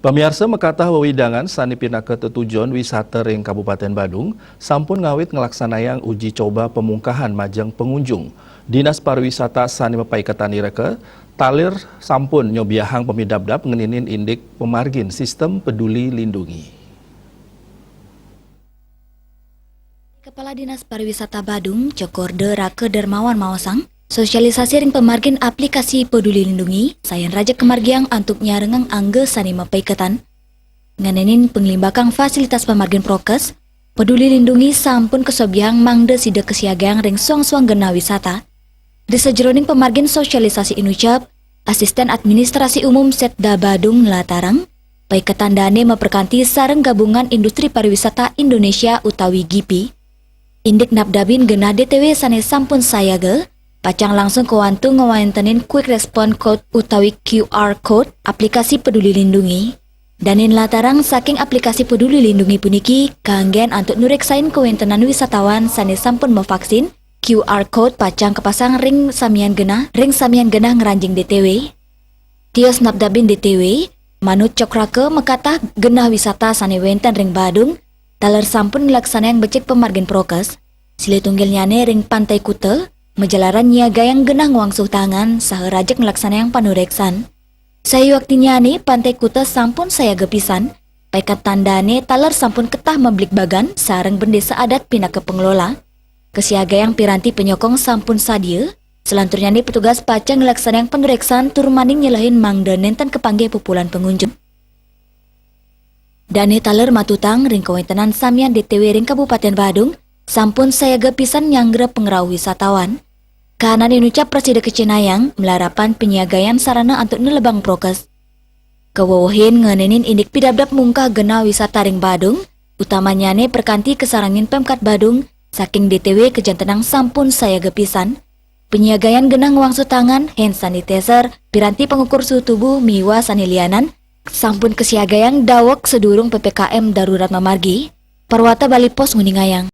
Pemirsa mekatah wewidangan sani pinaka tetujuan wisata ring Kabupaten Badung sampun ngawit ngelaksanayang uji coba pemungkahan majang pengunjung. Dinas Pariwisata sani mepaikatan ireke talir sampun nyobiahang pemidabdap ngeninin indik pemargin sistem peduli lindungi. Kepala Dinas Pariwisata Badung, Cokorde Rake Dermawan Mawasang, sosialisasi ring pemargin aplikasi peduli lindungi, sayan raja kemargiang antuk nyarengang angge sani mapaikatan. Nganenin penglimbakang fasilitas pemargin prokes, peduli lindungi sampun kesobiang mangde sida kesiagang ring suang-suang gena wisata. Di sejeroning pemargin sosialisasi inucap, Asisten Administrasi Umum Setda Badung Latarang, paikatan dane memperkanti sareng gabungan industri pariwisata Indonesia utawi GIPI. Indik nabdabin genah DTW sane sampun sayage, pacang langsung kewantu ngewantenin Quick Response Code utawi QR Code aplikasi peduli lindungi. Danin latarang saking aplikasi peduli lindungi puniki, kanggen antuk nureksain kewentenan wisatawan sane sampun memvaksin, QR Code pacang kepasang ring samian genah ngeranjing DTW. Tios nabdabin DTW, manut cokrake mekatah genah wisata sane wenten ring Badung, taler sampun ngelaksanayang becek pemargin prokes, sile tunggilnyane ring Pantai Kuta, menjalaran nyiaga yang genah ngwangsuh tangan, saha rajek ngelaksanayang panureksan. Saya waktinya nih Pantai Kuta sampun saya gepisan, paikat tandane taler sampun ketah memblik bagan, sareng bendesa adat pinaka pengelola. Kesiaga yang piranti penyokong sampun sadia, selanturnya nih petugas pacang ngelaksanayang panureksan tur maning nyelahin mangda nenten kepanggih pupulan pengunjung. Dane taler matutang ring kawentenan samian DTW ring Kabupaten Badung sampun saya gepisan nyanggre pengrau wisatawan. Kahanan inucap Presiden Kecenayang melarapan penyiagayan sarana untuk nelebang prokes. Kewowohin ngenenin indik pidabdap mungkah gena wisata ring Badung, utamanya ne perkanti kesarangin Pemkat Badung saking DTW kejantenang sampun saya gepisan. Penyiagayan genang wangsu tangan, hand sanitizer, piranti pengukur suhu tubuh miwa sanilianan, sampun kesiagayang dawek sedurung PPKM darurat memargi, perwata Bali Pos nguningayang.